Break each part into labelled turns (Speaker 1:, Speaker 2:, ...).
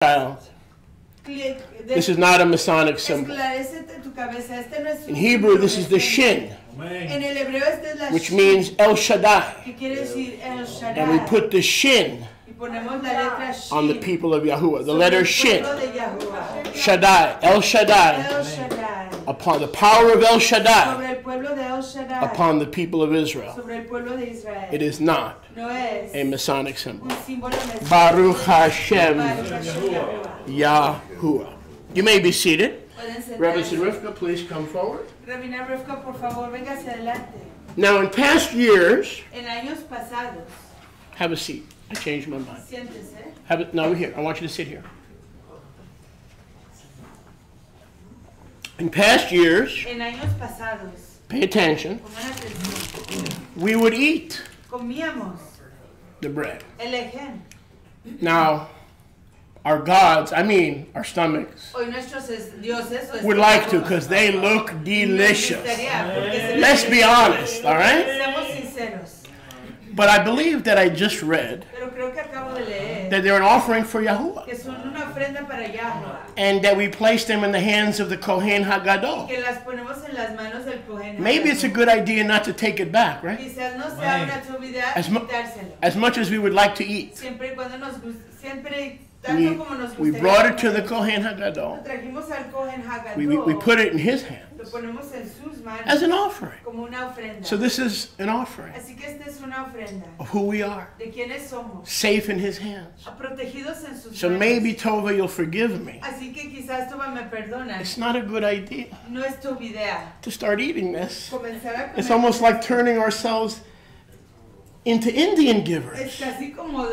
Speaker 1: child. This is not a Masonic symbol. In Hebrew, this is the Shin, which means El Shaddai. And we put the Shin on the people of Yahuwah. The letter Shin. Shaddai, El Shaddai. Upon the power of El Shaddai upon the people of Israel. It is not a Masonic symbol. Baruch Hashem Yahuwah. You may be seated. Reverend Rivka, please come forward. Now, in past years, have a seat. I changed my mind. No, here. I want you to sit here. In past years, pay attention, we would eat the bread. Now, our gods, I mean our stomachs, would like to because they look delicious. Let's be honest, all right? But I believe that I just read that they're an offering for Yahuwah. And that we place them in the hands of the Kohen HaGadol. Maybe it's a good idea not to take it back, right? As much as we would like to eat. We brought it to the Kohen HaGadol. We put it in his hands as an offering. So this is an offering of who we are, safe in his hands. So maybe, Tova, you'll forgive me. It's not a good idea to start eating this. It's almost like turning ourselves into Indian givers.
Speaker 2: Es casi como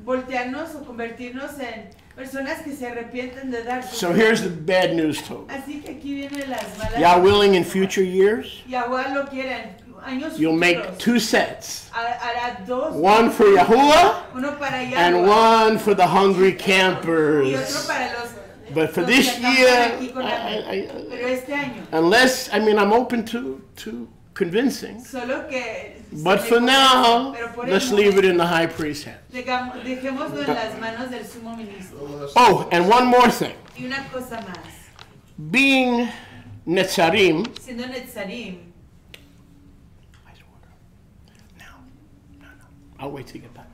Speaker 2: voltearnos o convertirnos en personas que se arrepienten de dar.
Speaker 1: So here's the bad news, Toby.
Speaker 2: Así que aquí vienen las malas.
Speaker 1: Yah willing, in future years,
Speaker 2: Yahuwah lo quiere, años
Speaker 1: you'll
Speaker 2: futuros,
Speaker 1: make 2 sets.
Speaker 2: hará dos,
Speaker 1: One for Yahuwah
Speaker 2: uno para Yahuwah,
Speaker 1: and one for the hungry campers.
Speaker 2: y otro para los,
Speaker 1: But for this year,
Speaker 2: pero este año,
Speaker 1: unless, I mean, I'm open to convincing.
Speaker 2: Solo que
Speaker 1: But for now, let's leave it in the high priest's hands.
Speaker 2: Dejémoslo en las manos del sumo ministro.
Speaker 1: Oh, and one more thing.
Speaker 2: Y una cosa más.
Speaker 1: Being Netzarim.
Speaker 2: Siendo Netzarim.
Speaker 1: No. I'll wait till you get back.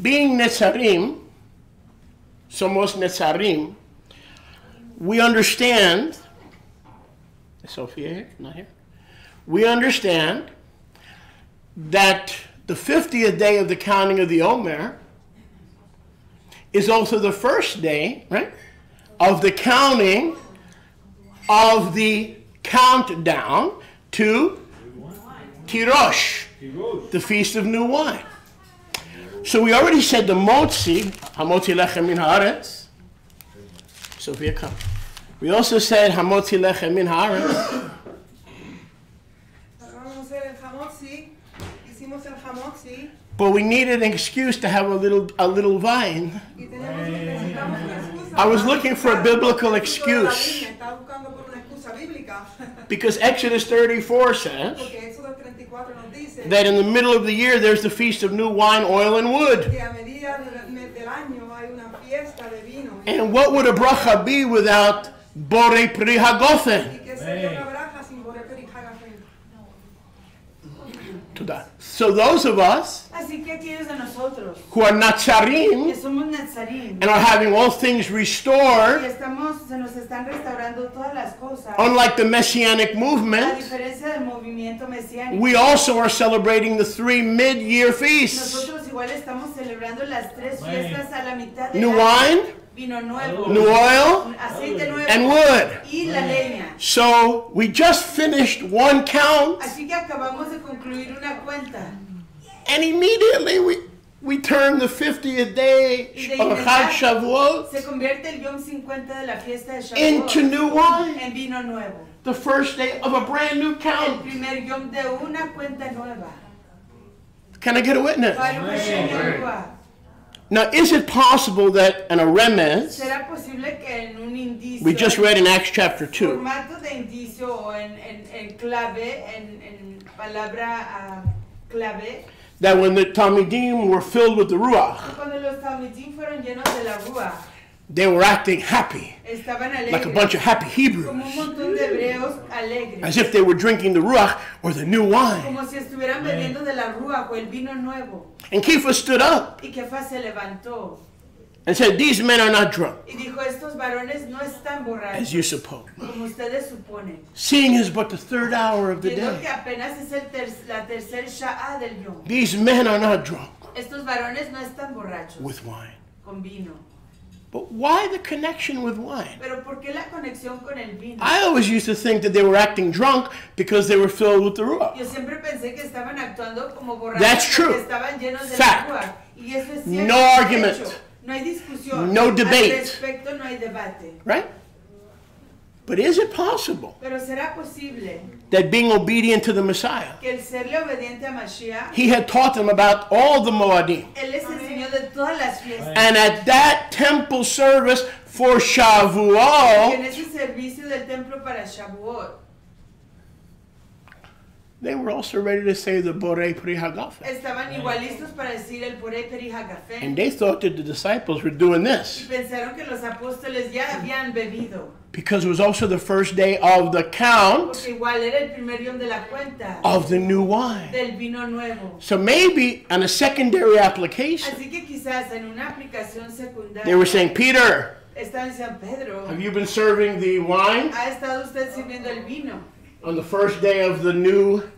Speaker 1: Being Netzarim, somos Netzarim, we understand. Is Sophia here? Not here? We understand that the 50th day of the counting of the Omer is also the first day, right, of the counting of the countdown to Tirosh, the Feast of New Wine. So we already said the Motzi, Hamotzi Lechem Min Haaretz. Sophia, come. We also said Hamotzi Lechem Min Haaretz. But we needed an excuse to have a little vine. I was looking for a biblical excuse. Because Exodus 34 says that in the middle of the year there's the Feast of New Wine, Oil, and Wood. And what would a bracha be without Borei Pri HaGofen? So those of us who are Netzarim and are having all things restored, unlike the Messianic movement, we also are celebrating the 3 mid-year feasts. New wine, new oil, and wood. So we just finished one count, and immediately we turn the 50th day of Chag Shavuot into new wine. The first day of a brand new count. Can I get a witness? Now, is it possible that in a remez, we just read in Acts chapter 2, that when the Talmidim were filled with the Ruach,
Speaker 2: Cuando los talmidim fueron llenos de la Ruach,
Speaker 1: they were acting happy,
Speaker 2: estaban alegres,
Speaker 1: like a bunch of happy Hebrews,
Speaker 2: como un montón de hebreos alegres,
Speaker 1: as if they were drinking the Ruach or the new wine.
Speaker 2: como si estuvieran bebiendo de la Ruach o el vino nuevo.
Speaker 1: And Kepha stood up
Speaker 2: Y Kefa se levantó
Speaker 1: and said, these men are not drunk,
Speaker 2: y dijo, estos varones no están
Speaker 1: as
Speaker 2: borrachos,
Speaker 1: you suppose.
Speaker 2: como ustedes suponen.
Speaker 1: Seeing is but the third hour of the
Speaker 2: Viendo que
Speaker 1: day.
Speaker 2: apenas es la tercer sha'a del yom.
Speaker 1: These men are not drunk
Speaker 2: Estos varones no están borrachos
Speaker 1: with wine.
Speaker 2: con vino.
Speaker 1: But why the connection with wine?
Speaker 2: Pero ¿por qué la conexión con el vino?
Speaker 1: I always used to think that they were acting drunk because they were filled with the Ruach.
Speaker 2: Yo siempre pensé que estaban actuando como borrachos
Speaker 1: That's true.
Speaker 2: porque estaban llenos de
Speaker 1: Fact.
Speaker 2: la Ruach. Y eso es cierto.
Speaker 1: No
Speaker 2: es
Speaker 1: argument.
Speaker 2: hecho. No hay discusión.
Speaker 1: No debate.
Speaker 2: Al respecto no hay debate.
Speaker 1: Right? But is it possible
Speaker 2: Pero será posible
Speaker 1: that being obedient to the Messiah,
Speaker 2: que el serle obediente a Mashiach,
Speaker 1: he had taught them about all the Moadim?
Speaker 2: él les enseñó de todas las fiestas.
Speaker 1: And at that temple service for
Speaker 2: Y en
Speaker 1: Shavuot,
Speaker 2: ese servicio del templo para Shavuot,
Speaker 1: they were also ready to say the Borei Pri Hagafen.
Speaker 2: estaban igual listos para decir el Porei Peri Hagafen.
Speaker 1: And they thought that the disciples were doing
Speaker 2: Y
Speaker 1: this
Speaker 2: pensaron que los apóstoles ya habían bebido.
Speaker 1: because it was also the first day of the count
Speaker 2: Porque igual era el primer yom de la cuenta
Speaker 1: of the new wine.
Speaker 2: del vino nuevo.
Speaker 1: So maybe on a secondary application,
Speaker 2: Así que quizás en una aplicación secundaria
Speaker 1: they were saying, Peter,
Speaker 2: estaban diciendo, Pedro,
Speaker 1: have you been serving the wine
Speaker 2: ¿ha estado usted sirviendo el vino
Speaker 1: on the first day of the new
Speaker 2: en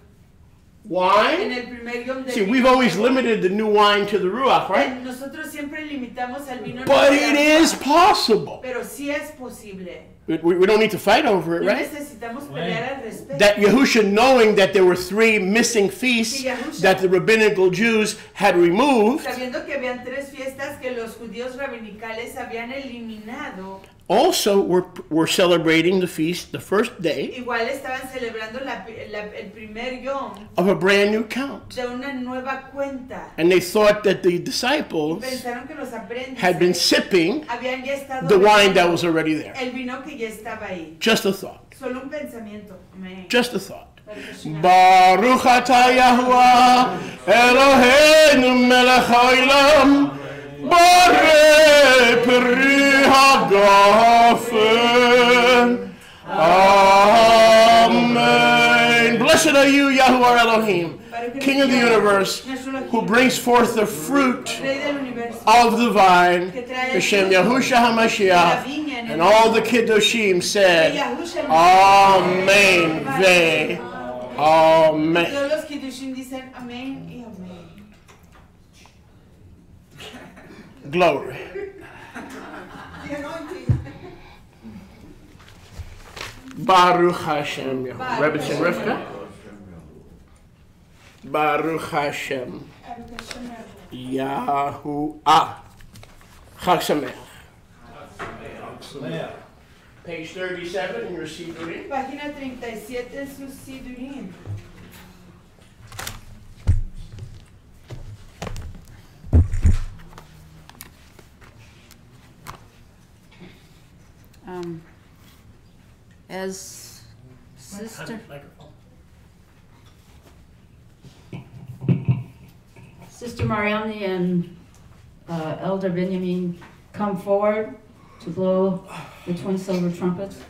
Speaker 1: wine?
Speaker 2: el primer yom del
Speaker 1: See,
Speaker 2: vino
Speaker 1: we've always
Speaker 2: nuevo?
Speaker 1: limited the new wine to the Ruach, right?
Speaker 2: Nosotros siempre limitamos al vino
Speaker 1: But
Speaker 2: nuevo de
Speaker 1: it
Speaker 2: la
Speaker 1: is
Speaker 2: Ruach.
Speaker 1: possible.
Speaker 2: Pero sí es posible.
Speaker 1: We don't need to fight over it,
Speaker 2: No
Speaker 1: right?
Speaker 2: necesitamos pelear al respecto.
Speaker 1: That Yahusha, knowing that there were 3 missing feasts that the rabbinical Jews had removed,
Speaker 2: Sabiendo que habían 3 fiestas que los judíos rabinicales habían eliminado,
Speaker 1: also were celebrating the feast the first day
Speaker 2: igual estaban celebrando el primer yom
Speaker 1: of a brand new count.
Speaker 2: de una nueva cuenta.
Speaker 1: And they thought that the disciples
Speaker 2: Pensaron que los
Speaker 1: had been
Speaker 2: aprendices
Speaker 1: sipping
Speaker 2: habían ya estado
Speaker 1: the wine that
Speaker 2: bebiendo
Speaker 1: was already there.
Speaker 2: el vino que ya estaba ahí.
Speaker 1: Just a thought.
Speaker 2: Solo un pensamiento. Amén.
Speaker 1: Just a thought. Baruch atah Yahuwah Eloheinu melech haolam Borei Peri Hagafen. Amen. Blessed are you, Yahuwah Elohim, King of the universe, who brings forth the fruit
Speaker 2: Rey del universo,
Speaker 1: of the vine, B'Shem Yahusha HaMashiach, and all the Kiddushim said, Amen. Ve. Amen.
Speaker 2: todos los kiddushim dicen amén y amén.
Speaker 1: Glory. Baruch Hashem. Rebbe and Rivka. Baruch Hashem. Yahuwah. Chag Samayach. Page 37 in your Siddurim.
Speaker 2: Página 37 en su Siddurim.
Speaker 3: As Sister Mariamne and Elder Benjamin come forward to blow the twin silver trumpets.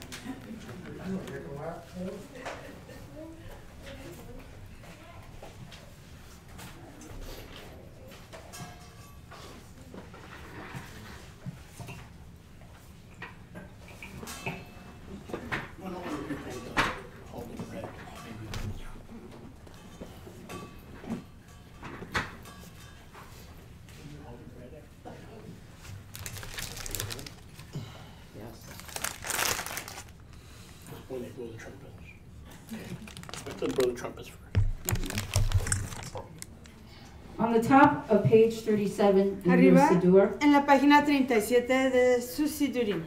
Speaker 1: When they blow the trumpets. Let them blow the trumpets first.
Speaker 3: On the top of page 37 in your
Speaker 2: Arriba,
Speaker 3: Siddur,
Speaker 2: en la página 37 de su Siddurim.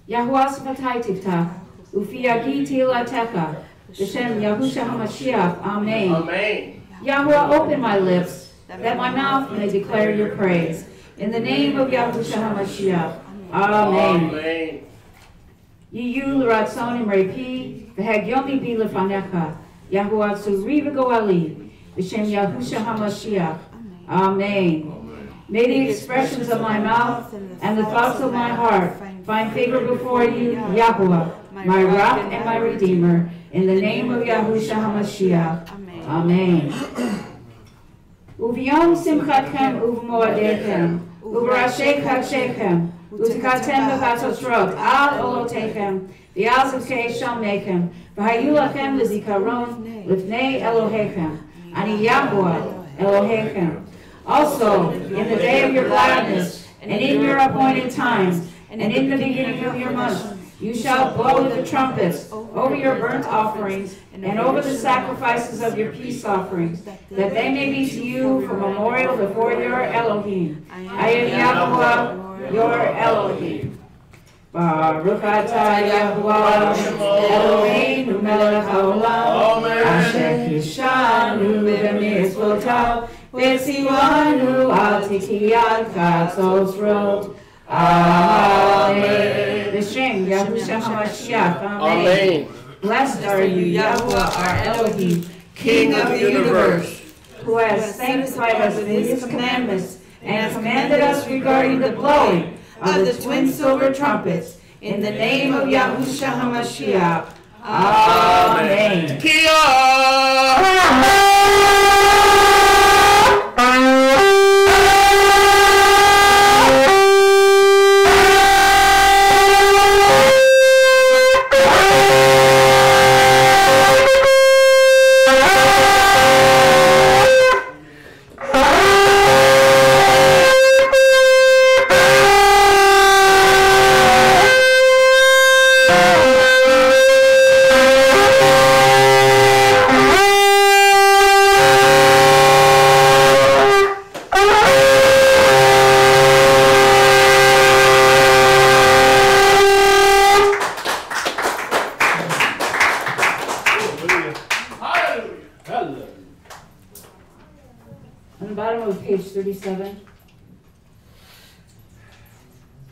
Speaker 3: Yahuwah Svatai Tiftach, Ufi Yagi Tilatecha, B'Shem Yahusha HaMashiach, Amen.
Speaker 1: Amen.
Speaker 3: Yahuwah, open my lips, that my mouth may declare your praise. In the name of Yahusha HaMashiach, Amen.
Speaker 1: Amen.
Speaker 3: Yiyu l'ratzon imrepi, v'hagyomi bi lefanecha, Yahuwah tzuri v'goali, B'Shem Yahushua HaMashiach. Amen. May the expressions of my mouth and the thoughts of my heart find favor before you, Yahuwah, my rock and my redeemer, in the name of Yahushua HaMashiach. Amen. Uv'yom simchatchem uv'moadechem, uv'rashei kadshechem, u'tikatem b'chatosrot al olotechem, v'al zivkei shalmechem, v'hayu lachem l'zikaron l'fnei Elohechem, ani Yahuwah Elohechem. Also, in the day of your gladness, and in your appointed times, and in the beginning of your month, you shall blow with the trumpets over your burnt offerings and over the sacrifices of your peace offerings, that they may be to you for memorial before your Elohim. I am Yahuwah, your Elohim. Baruch atah Yahuwah, Eloheinu melech haolam, asher kishanu b'mitzvotav, v'tziwanu al tikiyat chatzosrot. Amen. B'Shem Yahushua HaMashiach. Amen. Blessed are you, Yahuwah, our Elohim, King of the universe, who has sanctified us with his commandments and commanded us regarding the blowing of the twin silver trumpets, in the name of Yahushua HaMashiach. Amen. On the bottom of page 37.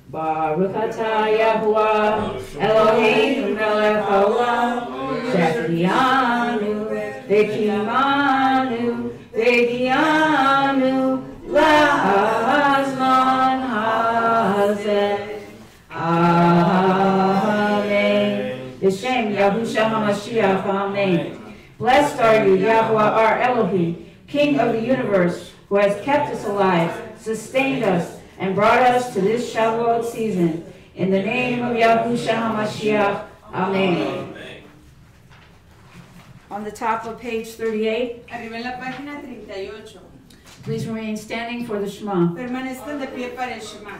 Speaker 3: Baruch atah Yahuwah, Eloheinu melech haolam, she'achiyanu, v'kimanu, v'hiyanu, la'azman hazeh. Amen. B'Shem Yahushua HaMashiach. Amen. Blessed are you, Yahuwah, our Elohim, King of the universe, who has kept us alive, sustained us, and brought us to this Shavuot season. In the name of Yahushua HaMashiach. Amen. On the top of page 38,
Speaker 2: Arriba en la página 38.
Speaker 3: please remain standing for the Shema,
Speaker 2: Permanezcan de pie para el Shema,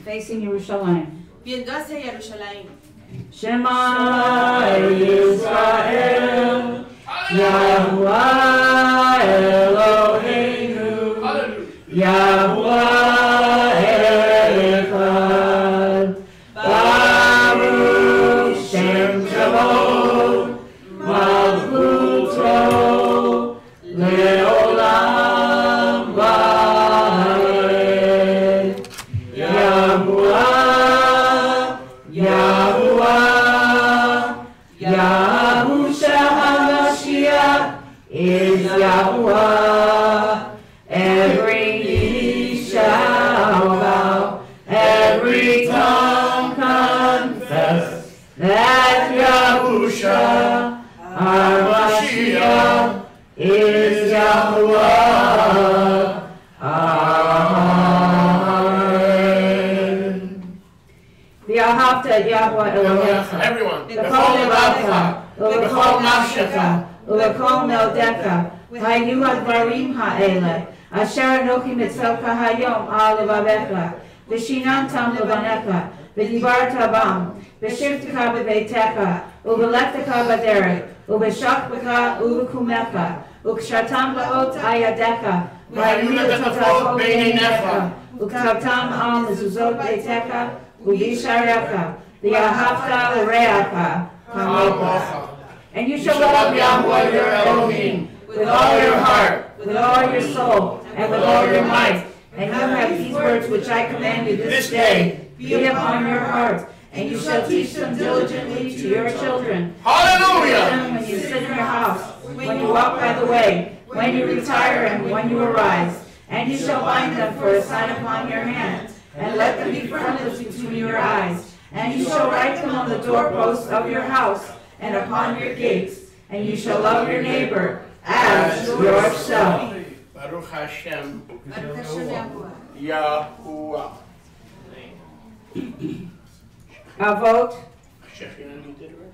Speaker 3: facing Yerushalayim.
Speaker 2: viendo hacia Jerusalén.
Speaker 3: Shema Yisrael, Yahuwah Eloheinu, Yahuwah Echad, Baruch Shem Shavuot, Malchuto, Leolam Vaed, Yahuwah, Yahuwah, Yahushua HaMashiach is Yahuwah. Every knee shall bow, every tongue confess that Yahushua, our Mashiach, is Yahuwah. Amen. V'ahavta Yahuwah Elohecha.
Speaker 1: Everyone.
Speaker 3: V'kol levacha, v'kol nafshecha, v'kol meldecha, v'hayu advarim ha'ele, asher anochi mitzvaka hayom al levavecha, v'shinantam levanecha, v'dibarta bam, v'shivteka b'beitecha, u'v'lechtecha b'derek, u'v'shachbecha u'v'kumecha, u'kshatam la'ot ayadecha, v'hayu levatot beinenecha, u'ksatam al mezuzot beitecha, u'yisharecha, v'yahavta l'reacha, kamocha. And you shall love Yahweh your Elohim with all your heart, with all your soul, and with all your might. And you have these words which I command you this day be upon your heart, and you shall teach them diligently to your children.
Speaker 1: Hallelujah!
Speaker 3: Teach them when you sit in your house, when you walk by the way, when you retire and when you arise. And you shall bind them for a sign upon your hand, and let them be frontlets between your eyes. And you shall write them on the doorposts of your house and upon your gates. And you shall love your neighbor as yourself.
Speaker 1: Baruch Hashem. Yahuwah.
Speaker 3: Avot.
Speaker 1: Chef, you know who did it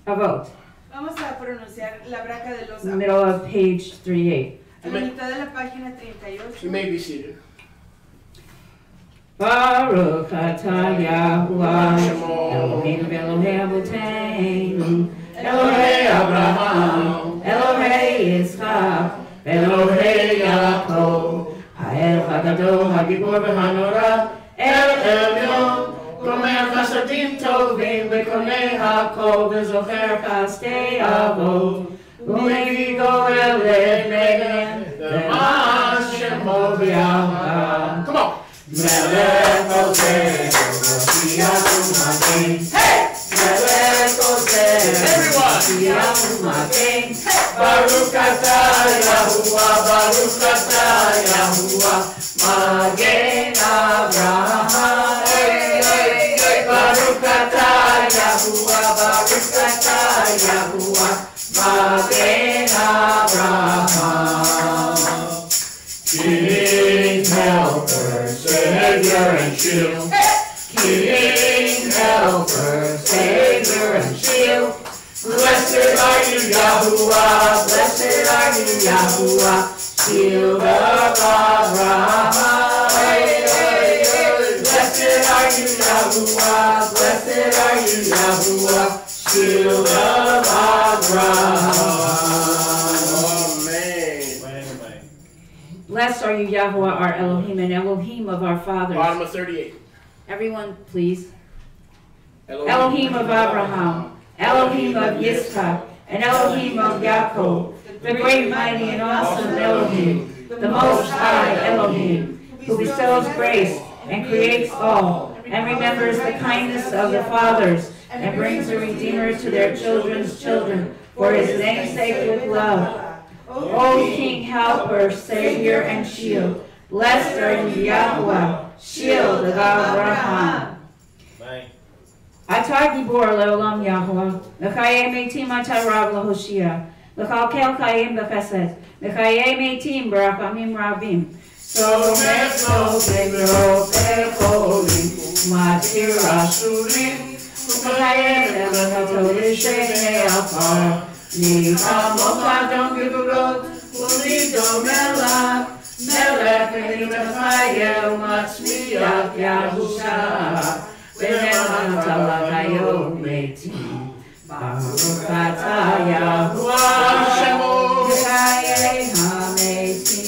Speaker 3: Avot.
Speaker 2: Vamos a pronunciar la braca de los
Speaker 3: Middle of page 38.
Speaker 2: a la mitad de la página 38.
Speaker 1: You may be seated.
Speaker 3: Baruch atah Yahuwah Eloheinu Elohei Avotenu Elohei Abraham Elohei Yitzchak Elohei Yaakov Ha'el HaGadol HaGibor VeHaNorah El Elyon Gomer Chasadim Tovim V'konei HaKol V'zocher Chastei Avot U'mevi Goel Le'nehem Le'man Shemo V'Yahweh.
Speaker 1: Come on.
Speaker 3: Melech Oseh, Yoshiyahu Magen. Melech Oseh, Yoshiyahu Magen. Baruch atah Yahuwah, Baruch atah Yahuwah, Magen Avraham. Baruch atah Yahuwah, Baruch atah Yahuwah, Magen Avraham. King, helper, Savior and shield. King, helper, Savior and shield. Blessed are you, Yahuwah. Blessed are you, Yahuwah. Shield of Abraham. Blessed are you, Yahuwah. Blessed are you, Yahuwah. Shield of Abraham. Blessed are you, Yahuwah, our Elohim, and Elohim of our fathers.
Speaker 1: Bottom of 38.
Speaker 3: Everyone, please. Elohim of Abraham, Elohim of Yitzchak, and Elohim of Yaakov, the great, mighty, and awesome Elohim, the Most High Elohim, who bestows grace and creates all, and remembers the kindness of the fathers, and brings the Redeemer to their children's children, for his name's sake with love. O King, helper, Savior, and shield, blessed are you, Yahuwah, shield of Abraham. Atah Gibor Leolam Yahuwah, L'chaye Meitim Atah Rav L'Hoshia, L'chalkel Chayim B'chesed, L'chaye Meitim B'rachamim Rabim. So Mechno Tegro Pecholim, Matir Ashurim, L'chaye Le'Lechato L'Shenei Afar, Nikamokadom Giburot, Ulidom Melach, Melech Elimachayel Matzmiach Yahusha, V'ne'Matalachayo Meitim, Baruch atah Yahuwah, V'chayei HaMeitim.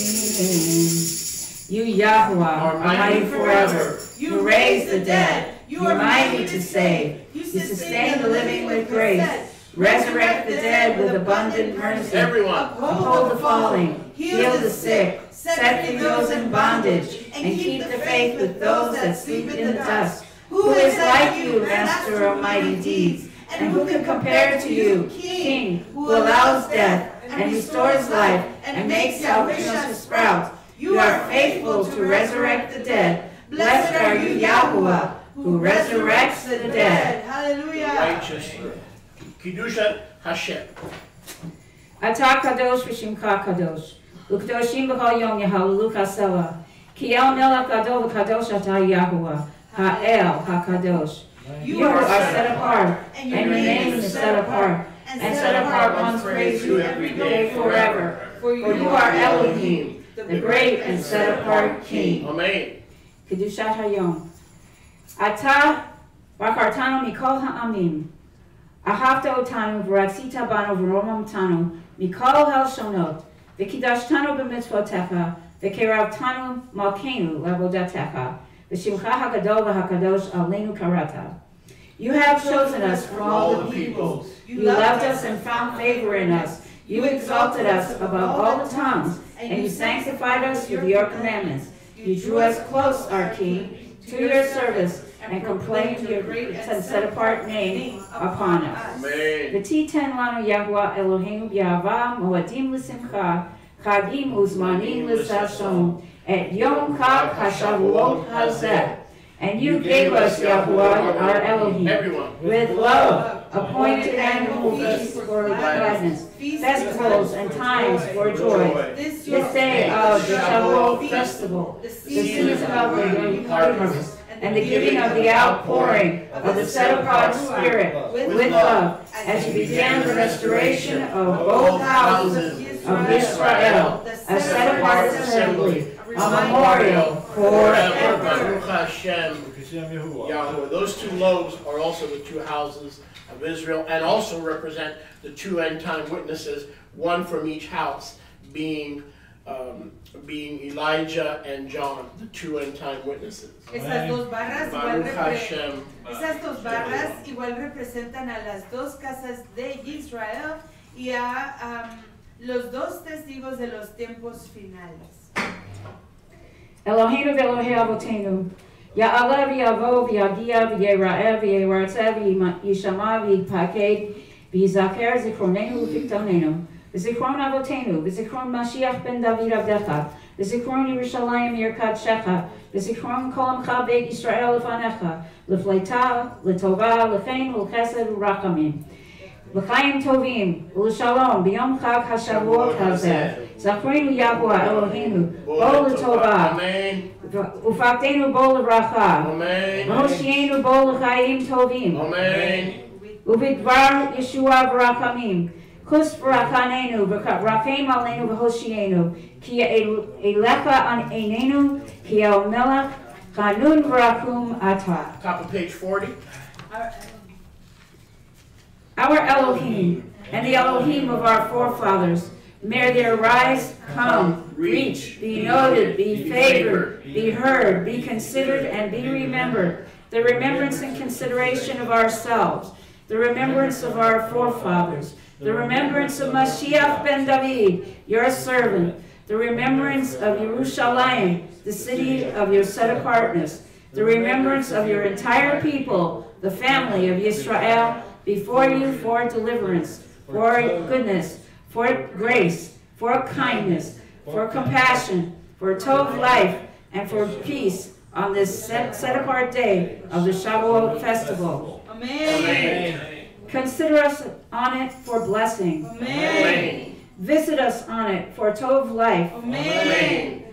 Speaker 3: You, Yahuwah, are mighty forever. You raise the dead. You are mighty to save. You sustain the living with grace. Resurrect the dead with abundant mercy.
Speaker 1: Everyone.
Speaker 3: Uphold the falling. Heal the sick. Set free those in bondage. And keep the faith with those that sleep in the dust. Who is like you, master of mighty deeds? And who can compare to you, King, who allows death and restores life and makes salvation to sprout? You are faithful to resurrect the dead. Blessed are you, Yahuwah, who resurrects the dead.
Speaker 2: Hallelujah.
Speaker 1: Righteous. Kiddushat Hashem.
Speaker 3: Atah kadosh v'shimcha kadosh. U'kadoshim b'chol yom yahalelu chasela. Ki el melech gadol v'kadosh atah Yahuwah. Ha'el ha'kadosh. You are set apart, and your name is set apart. And set apart ones praise you every day forever. For you are Elohim, the great and set apart King.
Speaker 1: Amen.
Speaker 3: Kedushat Hayom. Atah bakartanu mikol ha'amim. Ahavta otanu v'ratzita banu v'romam tanu mikol ha'shonot v'kidashtanu b'mitzvotecha v'keravtanu malkeinu l'avodatecha v'shimcha ha'gadol v'ha'kadosh aleinu karata. You have chosen us from all the peoples. You loved us and found favor in us. You exalted us above all the tongues, and you sanctified us with your commandments. You drew us close, our King, to your service, and proclaim your great and set-apart name upon us.
Speaker 1: Amen.
Speaker 3: V'titen lanu Yahuwah Eloheinu b'yahava moadim l'simcha chagim uzmanim l'sashon et yom chag hashavuot hazeh. And you gave us, Yahuwah, our Elohim, with love, appointed annual feasts for gladness, festivals and times for joy. This day of the Shavuot festival, the season of the harvest, and the giving of the outpouring of the set-apart Spirit with love, as you began the restoration of both houses of Israel, a set-apart assembly, a memorial forever.
Speaker 1: Baruch Hashem. Yahweh. Those two loaves are also the two houses of Israel and also represent the two end-time witnesses, one from each house, being Elijah and John, the two end-time witnesses.
Speaker 2: Esas dos barras
Speaker 1: Baruch Hashem.
Speaker 2: Esas dos barras igual representan a las dos casas de Israel y a los dos testigos de los tiempos finales.
Speaker 3: Eloheinu v'Elohei avotenu, Ya'aleh v'yavo v'yagia v'yera'eh v'yeratzeh v'yishama v'yipaked v'yizaker zikronenu v'fiktonenu v'zikron avotenu v'zikron Mashiach ben David avdecha v'zikron Yerushalayim yer kadshecha v'zikron kol amcha beit Yisrael lefanecha l'fleita l'tova l'chein l'chesed v'rachamim l'chaim tovim l'shalom b'yom chag hashavuot hazeh Zachrenu Yahuwah Eloheinu bo l'tova Ufaktenu bo l'bracha V'hoshienu bo l'chaim tovim Ubidvar Yeshua v'rachamim Kus v'rachanenu v'rachem aleinu v'hoshienu Ki elecha anenu Ki el melech chanun v'rachum atah.
Speaker 1: Top of page 40.
Speaker 3: Our Elohim and the Elohim of our forefathers, may their rise, come, reach, be noted, be favored, be heard, be considered, and be remembered. The remembrance and consideration of ourselves, the remembrance of our forefathers, the remembrance of Mashiach ben David, your servant, the remembrance of Yerushalayim, the city of your set-apartness, the remembrance of your entire people, the family of Israel, before you for deliverance, for goodness, for grace, for kindness, for compassion, for tov life, and for peace on this set-apart day of the Shavuot festival.
Speaker 2: Amen.
Speaker 3: Consider us on it for blessing.
Speaker 2: Amen.
Speaker 3: Visit us on it for tov life.
Speaker 2: Amen.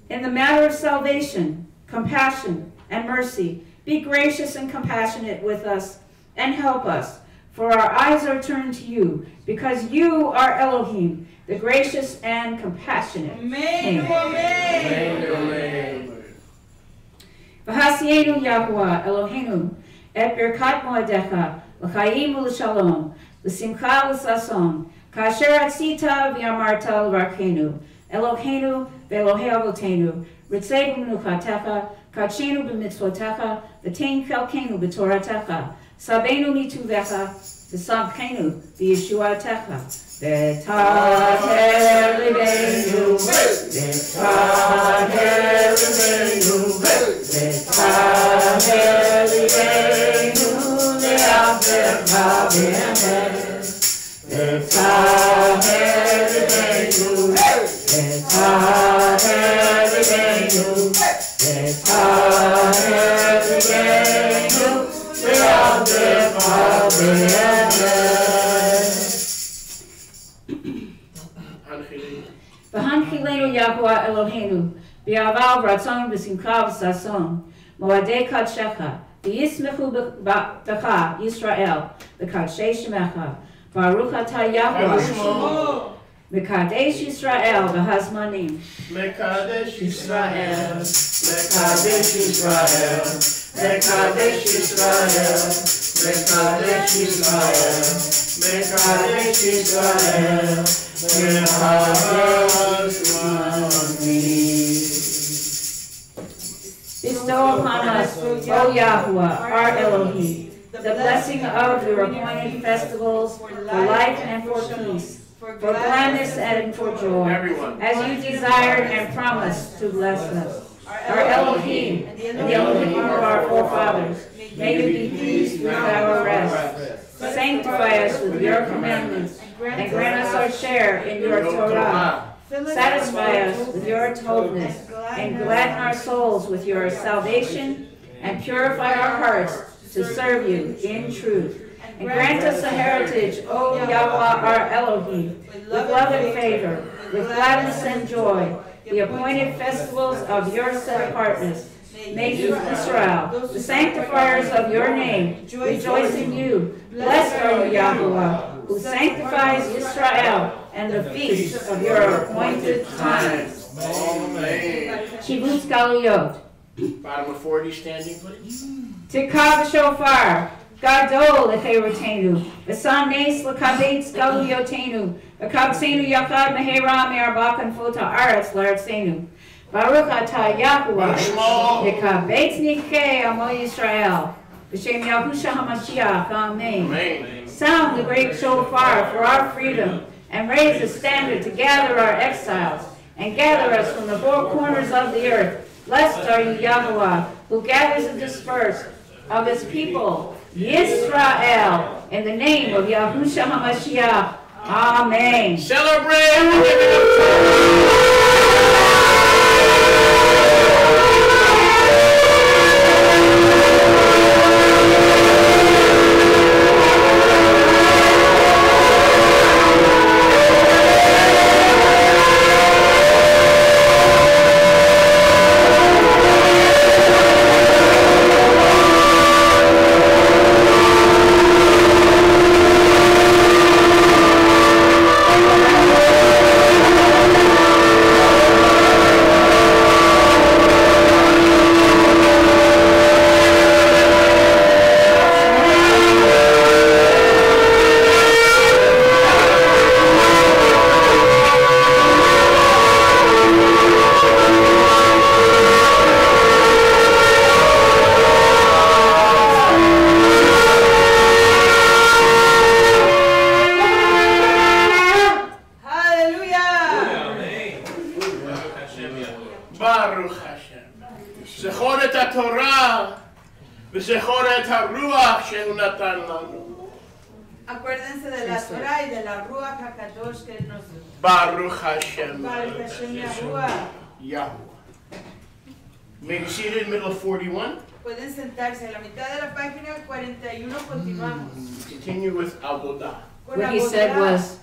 Speaker 3: In the matter of salvation, compassion, and mercy, be gracious and compassionate with us and help us, for our eyes are turned to you, because you are Elohim, the gracious and compassionate.
Speaker 2: Amen.
Speaker 1: Amen.
Speaker 3: V'hasienu Yahuwah Eloheinu et birkat moedecha l'chaim u'l'shalom l'simcha l'sason kasher atzita v'yamarta l'varkenu Eloheinu v'Elohei avotenu ritzei b'menuchatecha kachenu b'mitzvotecha v'tein chelkenu b'toratecha sabenu mituvecha v'samchenu v'yeshuatecha v'taher libeinu v'taher libeinu v'taher libeinu le'avdecha v'emet v'taher libeinu v'taher libeinu v'taher libeinu le'avdecha v'emet. V'hanchilenu Yahuwah Eloheinu b'yavav ratzon v'simcha v'sason moadei kadshecha v'yismechu b'cha Yisrael v'kadshei shemecha Baruch atah Yahuwah Mekadesh Yisrael v'hazmanim
Speaker 1: Mekadesh
Speaker 3: Yisrael
Speaker 1: Mekadesh Yisrael Mekadesh Yisrael Mekadesh Yisrael Mekadesh Yisrael
Speaker 3: Bestow upon us, O Yahuwah, our Elohim, the blessing of your appointed festivals for life and for peace, for gladness and for joy, as you desired and promised to bless us. our Elohim, and the Elohim of our forefathers. May you be pleased with our rest. Sanctify us with your commandments, and grant us our share in your Torah. Satisfy us with your atonement, and gladden our souls with your salvation, and purify our hearts to serve you in truth. And grant us a heritage, O Yahweh our Elohim, with love and favor, with gladness and joy, the appointed festivals of your set apartness. May you, Israel, the sanctifiers of your name, rejoice in you. Blessed are you, Yahweh, who sanctifies Israel and the feasts of your appointed times. Kibbutz Galuyot.
Speaker 1: Bottom of 40 standing, please.
Speaker 3: Tikah v'shofar, gadol lecherotenu, v'sam nes l'kabetz galuyotenu, v'kabtzenu yachad mehera me'arba kanfot ha'aretz la'artzenu. Baruch atah Yahuwah, v'kabetz nikei amo Yisrael, v'shem Yahusha HaMashiach, Amen. Sound the great shofar for our freedom, and raise the standard to gather our exiles, and gather us from the four corners of the earth. Blessed are you, Yahweh, who gathers the dispersed of his people, Yisrael, in the name of Yahusha HaMashiach. Amen.
Speaker 1: Celebrate!
Speaker 2: Acuérdense de la Torah y de la Ruach HaKadosh que Él nos dio.
Speaker 1: Baruch Hashem.
Speaker 2: Baruch Hashem Yahuwah.
Speaker 1: Yahuwah. May be seated in the middle of 41.
Speaker 2: Pueden sentarse a la mitad de la página 41. Continuamos.
Speaker 1: Continue with Avodah.
Speaker 3: What he said was,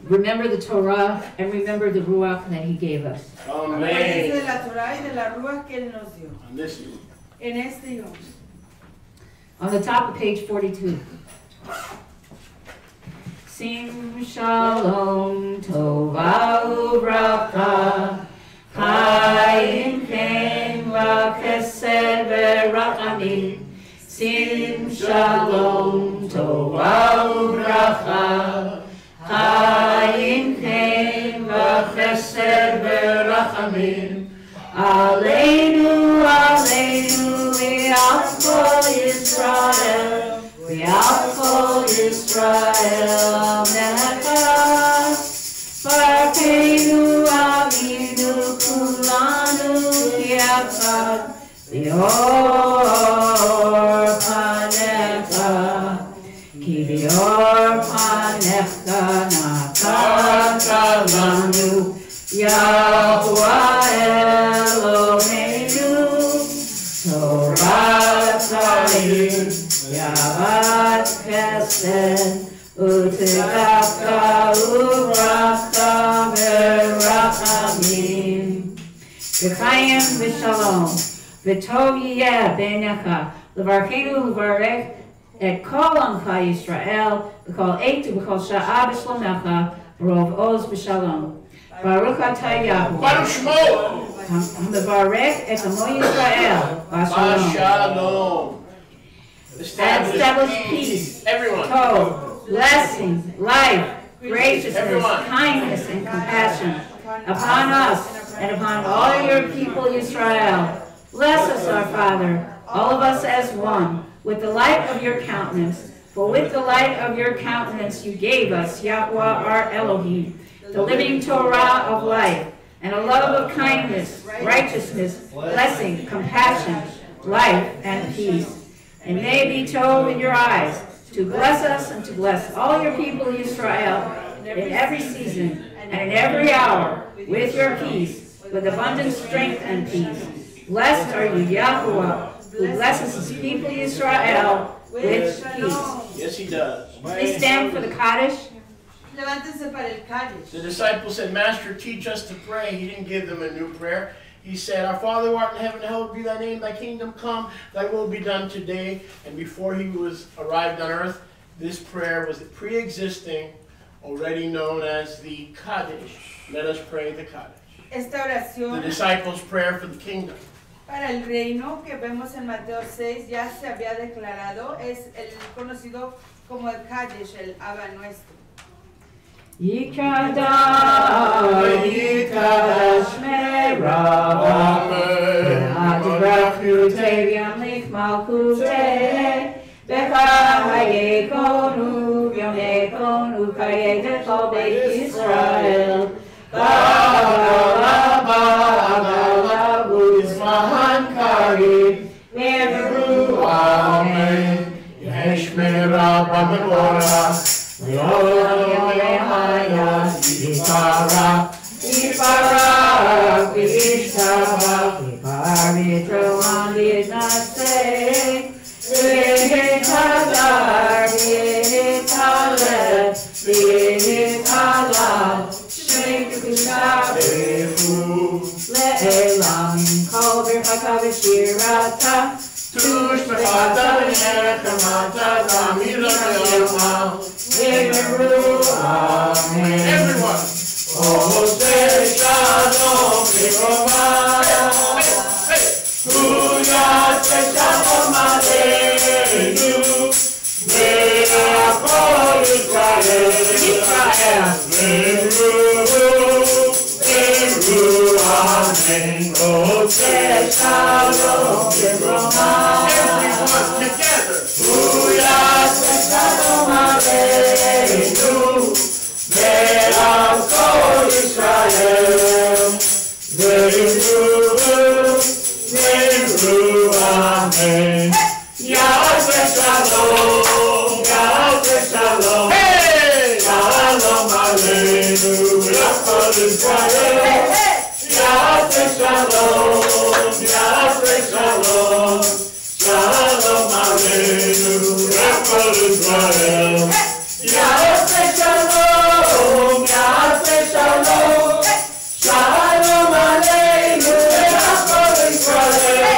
Speaker 3: remember the Torah and remember the Ruach that he gave us.
Speaker 2: Acuérdense de la Torah y de la Ruach que Él nos dio.
Speaker 1: On this yom.
Speaker 2: En este yom.
Speaker 3: On the top of page 42. Sim shalom tova uvracha Chaim chen v'chesed v'rachamim. Sim shalom tova uvracha Chaim chen v'chesed v'rachamim. Aleinu, Aleinu, v'al kol Yisrael, v'al kol Yisrael, Amecha. Barakenu, Avinu, kulanu, yachad, v'yor panecha, ki v'yor panecha natata lanu, Yahuwah Eloheinu, Torah Chaim, Yavat Chesed, U'Tikachta Uvracha V'Rachamim. V'Chaim V'Shalom, V'Tov Yiyeh B'Einecha, L'Varkeinu L'Varech Et Kol Amcha Yisrael, V'Kol Eitu V'Kol Sha'a B'Shlomecha, V'Rov Oz B'Shalom. Baruch atah Yahuwah.
Speaker 1: Baruch Shmo.
Speaker 3: Mevarech et amo Yisrael.
Speaker 1: Shalom.
Speaker 3: Establish peace.
Speaker 1: Everyone.
Speaker 3: Tov, blessings, life, graciousness, kindness, and compassion upon us and upon all your people Yisrael. Bless us, our Father, all of us as one, with the light of your countenance. For with the light of your countenance you gave us, Yahweh our Elohim, the living Torah of life, and a love of kindness, righteousness, blessing, compassion, life, and peace. And may be told in your eyes to bless us and to bless all your people Israel in every season and in every hour with your peace, with abundant strength and peace. Blessed are you, Yahuwah, who blesses his people Israel with peace.
Speaker 1: Yes, he does.
Speaker 3: Please stand for the CHODESH.
Speaker 2: Levántense para el CHODESH.
Speaker 1: The disciples said, Master, teach us to pray. He didn't give them a new prayer. He said, Our Father who art in heaven, hallowed be thy name, thy kingdom come, thy will be done today. And before he was arrived on earth, this prayer was pre-existing, already known as the CHODESH. Let us pray the CHODESH.
Speaker 2: Esta oración
Speaker 1: The disciples' prayer for the kingdom.
Speaker 2: para el reino que vemos en Mateo 6 ya se había declarado, es el conocido como el CHODESH, el Abba Nuestro.
Speaker 3: Yikadash, Yikadash, Merah, Adibrach, Yuteviam, Lich, Malchute, Becha, Yekonu, Yonekonu, Kayet, Chol Beit Yisrael, Ba'alabu, Yismahan Karim, Me'eru, Amen, Yesh Merah, B'Megorah, Tush mechata v'nechamata v'amira v'yelma v'yemeru amen. Everyone. CHODESH shalom v'romah Huyat shalom aleinu ve'achol Yisrael v'yemeru amen. CHODESH shalom v'romah. Everyone together. Huyat shalom aleinu ve'achol Yisrael ve'yemeru amen. Yahweh shalom, Yahweh shalom, shalom aleinu ve'achol Yisrael. Yahweh shalom, Yahweh shalom, shalom aleinu ve'achol Yisrael. Yahweh shalom, Yahweh shalom, shalom aleinu ve'achol Yisrael.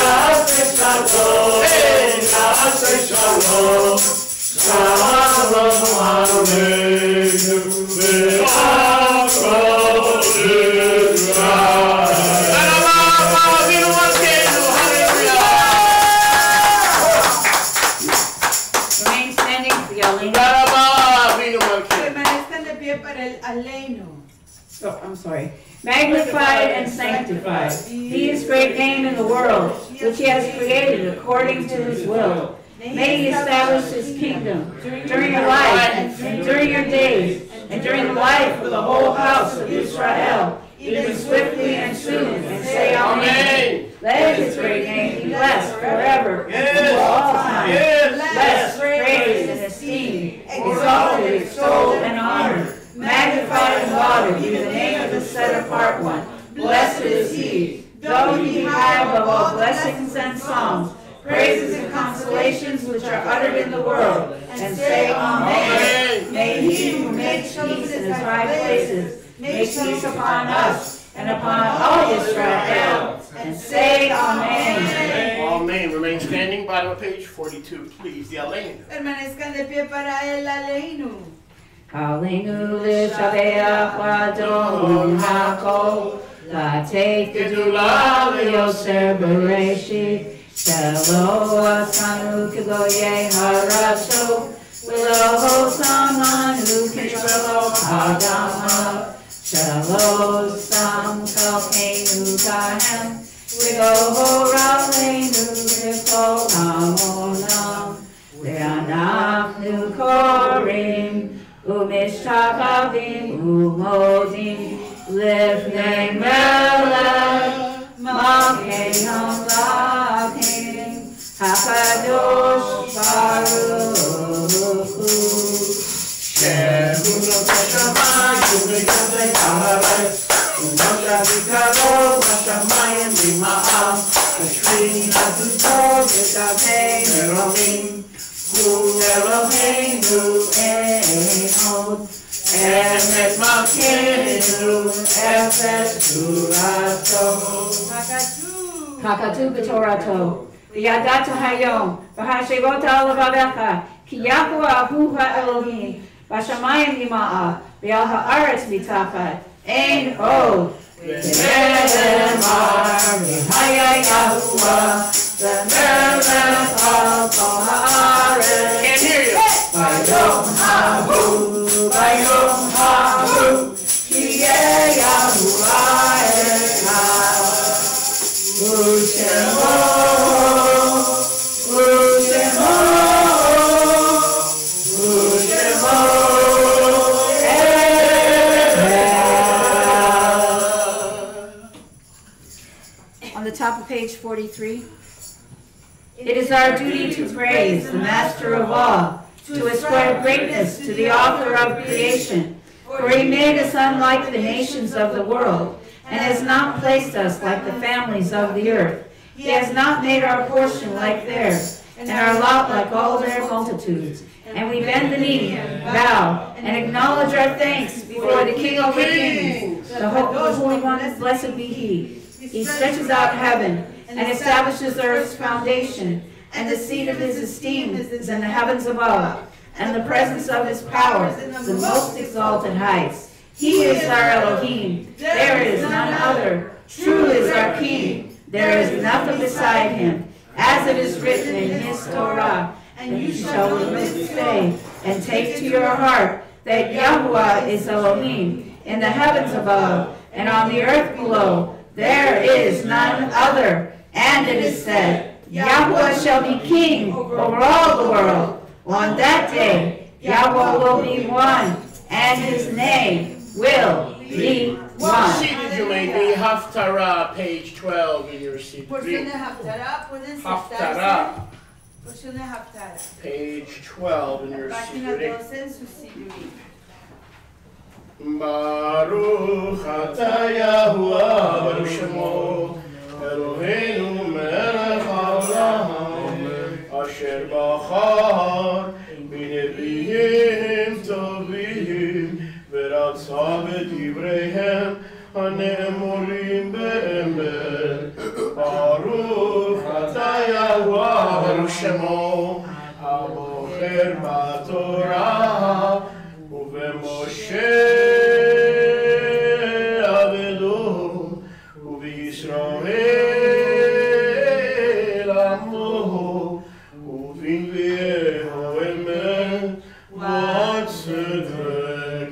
Speaker 3: Yahweh shalom, Yahweh shalom, shalom aleinu ve'achol Oh, I'm sorry. Magnified and sanctified. Be his great name in the world, which he has created according to his will. May he establish his kingdom during your life and during your days and during the life of the whole house of Israel, even swiftly and soon, and say Amen. Let his great name be blessed forever and for all time. Blessed, praised, and esteemed, exalted, extolled, and honored, magnified and lauded be the name of the set-apart one. Blessed is he, though he high above all blessings and songs, praises and consolations which are uttered in the world, and say Amen. May he who makes peace in his high places make peace upon us and upon all Israel, and say Amen.
Speaker 1: Amen. Remain standing, bottom of page 42, please. The Aleinu.
Speaker 2: Permanezcan de pie para el Aleinu.
Speaker 3: Aleinu l'shabeach l'adon hakol, la'atei gedula l'yoser bereshit, shelo asanu k'goyei harasho, v'lo samanu k'shelo hagama, shelo sam kalkeinu kahem, v'go horaleinu v'kol hamonam, v'anachnu korim, Umishtakavim, umodim, Lifnei Melech, Malkeinu Lakim, HaKadosh Baruch Hu.
Speaker 1: Shehu notei shamayim v'yodei haaretz, u'moshe v'karov hashamayim v'ma'am, v'shechina tov v'tavei meromim, hu Eloheinu echad, emet malkeinu efes turato.
Speaker 3: Hakatu b'torato, v'yadata hayom, v'hashevota levavecha, ki Yahuwah hu ha'Elohim, v'shamayim yima'a, v'al ha'aretz mitachat, ein od.
Speaker 1: V'ne'emar v'haya Yahuwah, v'melech al kol ha'aretz. Can't hear you. Vayom ha'hu, ki yeh Yahuwah echad. U'shemo, u'shemo, u'shemo echad.
Speaker 3: On the top of page 43, it is our duty to praise the Master of all, to ascribe greatness to the author of creation, for he made us unlike the nations of the world, and has not placed us like the families of the earth. He has not made our portion like theirs, and our lot like all their multitudes. And we bend the knee, bow, and acknowledge our thanks before the King of Kings, the Holy One, blessed be He. He stretches out heaven and establishes earth's foundation, and the seat of His esteem is in the heavens above, and the presence of His power is the most exalted heights. He is our Elohim, there is none other. True is our King, there is nothing beside Him. As it is written in His Torah, and you shall say and take to your heart that Yahuwah is Elohim in the heavens above and on the earth below. There is none other. And it is said, Yahuwah shall be king over all the world. On that day, Yahuwah will be one, and His name will be one.
Speaker 1: Seated you may be. Haftarah, page 12 in your seat.
Speaker 2: Porción de Haftarah, pueden sentarse.
Speaker 1: Haftarah,
Speaker 2: Porción de Haftarah.
Speaker 1: page 12 in your
Speaker 2: Página
Speaker 1: seat.
Speaker 2: 12 en su sitio.
Speaker 1: Baruch atah Yahuwah Baruch Shemo Eloheinu melech haolam asher bachar b'neviim tovim v'ratza b'divreihem hane'emorim be'emet. Baruch atah Yahuwah Baruch Shemo habocher b'torah ובמשה עבדו ובישראל עמו ובנביאו אמת וצדק.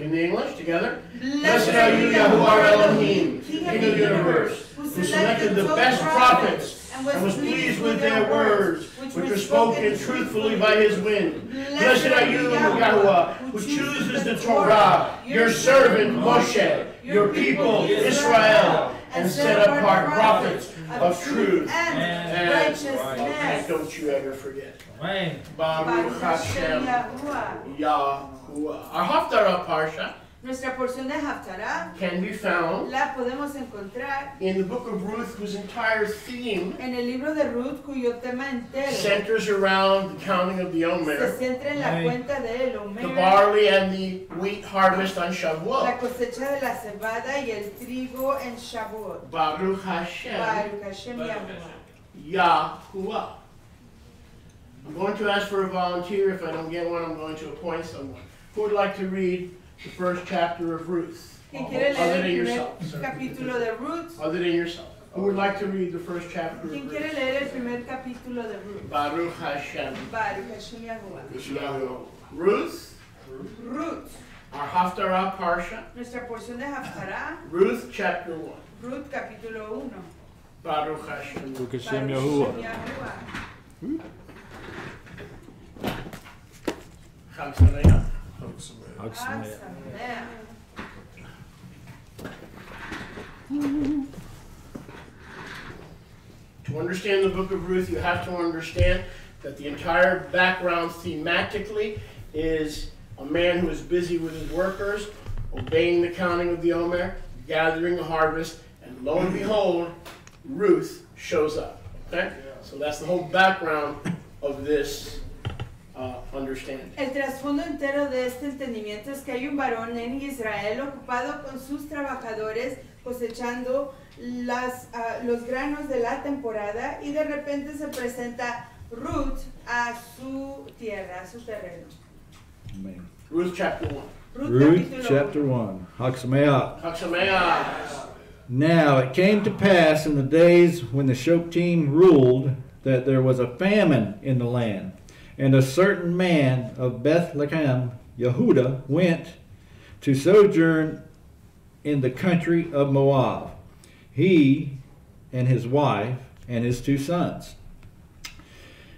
Speaker 1: In English together. Blessed are you, Yahuwah Elohim, King of the universe, who selected the best prophets and was pleased with their words, which were spoken truthfully by His wind. Blessed are you, Yahuwah, who chooses the Torah, your servant Moshe, your people Israel, and set apart prophets of truth and righteousness. Don't you ever forget. Baruch Hashem Yahuwah. Our Haftarah Parsha
Speaker 2: Nuestra porción de Haftarah
Speaker 1: can be found
Speaker 2: la podemos encontrar
Speaker 1: in the book of Ruth, whose entire theme
Speaker 2: en el libro de Ruth, cuyo tema entero
Speaker 1: centers around the counting of the
Speaker 2: se
Speaker 1: Omer,
Speaker 2: centra en la cuenta de el
Speaker 1: the
Speaker 2: Omer,
Speaker 1: barley and the wheat harvest on
Speaker 2: la
Speaker 1: Shavuot.
Speaker 2: cosecha de la cebada y el trigo en Shavuot.
Speaker 1: Baruch Hashem
Speaker 2: Baruch Hashem Yahuwah.
Speaker 1: Yahuwah. I'm going to ask for a volunteer. If I don't get one, I'm going to appoint someone. Who would like to read the first chapter of Ruth?
Speaker 2: ¿Quién quiere
Speaker 1: Other
Speaker 2: leer
Speaker 1: than
Speaker 2: el primer
Speaker 1: yourself.
Speaker 2: capítulo de Ruth?
Speaker 1: Other than yourself. Who would like to read the first chapter of
Speaker 2: ¿Quién
Speaker 1: Ruth?
Speaker 2: quiere leer el primer capítulo de Ruth?
Speaker 1: Baruch Hashem
Speaker 2: Baruch Hashem Yahuwah.
Speaker 1: Yahuwah. Ruth,
Speaker 2: Ruth,
Speaker 1: our Haftarah Parsha.
Speaker 2: nuestra porción de Haftarah,
Speaker 1: Ruth chapter 1.
Speaker 2: Ruth capítulo 1.
Speaker 1: Baruch Hashem.
Speaker 4: Baruch
Speaker 2: Baruch
Speaker 4: Hashem
Speaker 2: Hashem
Speaker 4: Yahuwah.
Speaker 2: Yahuwah.
Speaker 1: Chag Samayach.
Speaker 4: Hag Samayach.
Speaker 2: Samayach.
Speaker 1: To understand the book of Ruth, you have to understand that the entire background thematically is a man who is busy with his workers, obeying the counting of the Omer, gathering a harvest, and lo and behold, Ruth shows up. Okay? So that's the whole background of this understanding.
Speaker 2: El trasfondo entero de este entendimiento es que hay un varón en Israel ocupado con sus trabajadores cosechando los granos de la temporada y de repente se presenta Ruth a su tierra, a su terreno.
Speaker 4: Amen.
Speaker 1: Ruth chapter 1.
Speaker 4: Ruth chapter 1. Chag
Speaker 1: Samayach.
Speaker 4: Now it came to pass in the days when the Shoptim ruled that there was a famine in the land. And a certain man of Bethlehem, Yehudah, went to sojourn in the country of Moab, he and his wife and his 2 sons.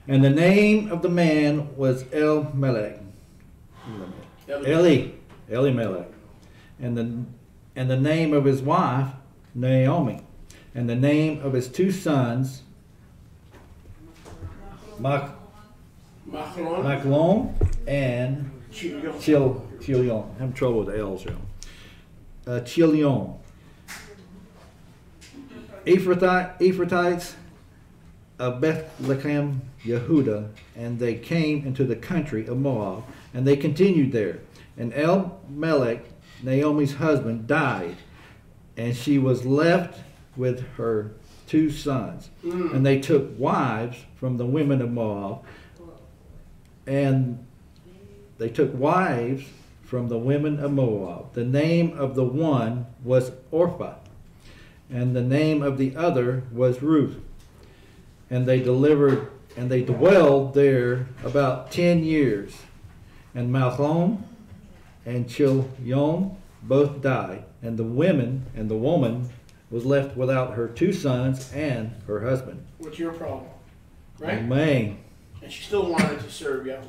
Speaker 4: And the name of the man was Elimelech. Elimelech. And the name of his wife, Naomi. And the name of his 2 sons, Machlon and Chilion. I'm having trouble with the L's, y'all. Chilion. Ephrathites of Bethlehem, Yehudah, and they came into the country of Moab, and they continued there. And Elimelech, Naomi's husband, died, and she was left with her 2 sons. And they took wives from the women of Moab, and they took wives from the women of Moab. The name of the one was Orpah, and the name of the other was Ruth. And they dwelled there about 10 years. And Machlon and Chilion both died, and the woman was left without her 2 sons and her husband.
Speaker 1: What's your problem? Right?
Speaker 4: Amen.
Speaker 1: And she still wanted to serve Yahweh.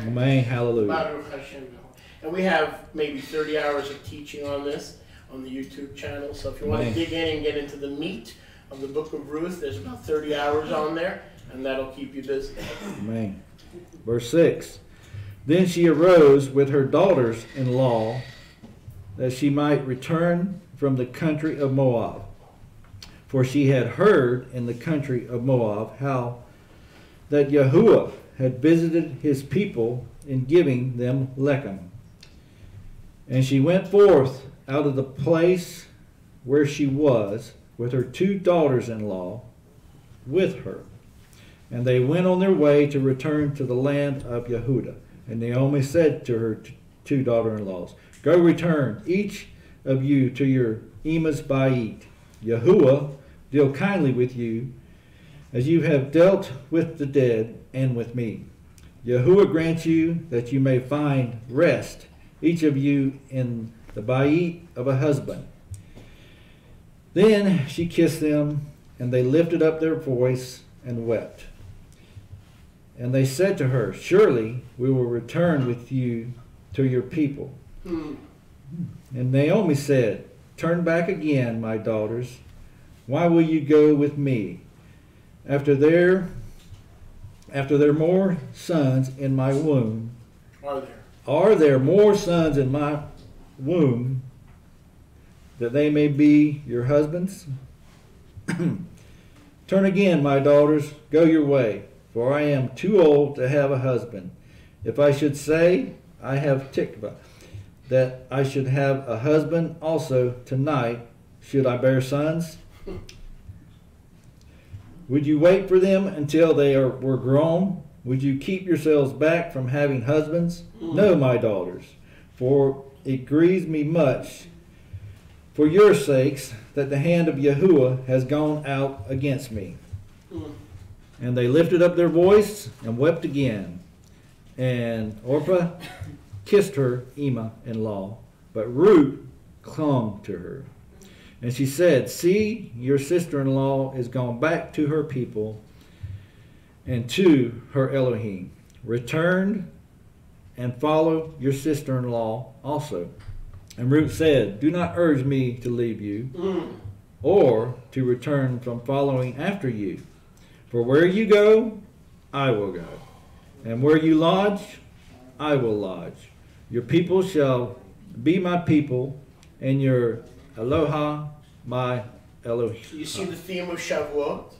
Speaker 4: Amen. Hallelujah.
Speaker 1: Baruch Hashem. And we have maybe 30 hours of teaching on this on the YouTube channel. So if you want to dig in and get into the meat of the book of Ruth, there's about 30 hours on there, and that'll keep you busy.
Speaker 4: Amen. Verse 6. Then she arose with her daughters-in-law that she might return from the country of Moab. For she had heard in the country of Moab how that Yahuwah had visited his people in giving them Lechem. And she went forth out of the place where she was with her 2 daughters-in-law with her. And they went on their way to return to the land of Yehudah. And Naomi said to her 2 daughter-in-laws, Go return, each of you, to your Emas Bait. Yahuwah deal kindly with you, as you have dealt with the dead and with me. Yahuwah grant you that you may find rest, each of you in the Bait of a husband. Then she kissed them, and they lifted up their voice and wept. And they said to her, Surely we will return with you to your people. And Naomi said, Turn back again, my daughters. Why will you go with me? After there more sons in my womb. Are there more sons in my womb, that they may be your husbands? Turn again, my daughters, go your way, for I am too old to have a husband. If I should say, I have tikvah, that I should have a husband also tonight, should I bear sons? Would you wait for them until they were grown? Would you keep yourselves back from having husbands? No, my daughters, for it grieves me much for your sakes that the hand of Yahuwah has gone out against me. And they lifted up their voice and wept again. And Orpah kissed her Ema-in-law, but Ruth clung to her. And she said, See, your sister-in-law is gone back to her people and to her Elohim. Return and follow your sister-in-law also. And Ruth said, "Do not urge me to leave you, or to return from following after you. For where you go, I will go, and where you lodge, I will lodge. Your people shall be my people, and your Eloha my Elohim."
Speaker 1: You see the theme of Shavuot?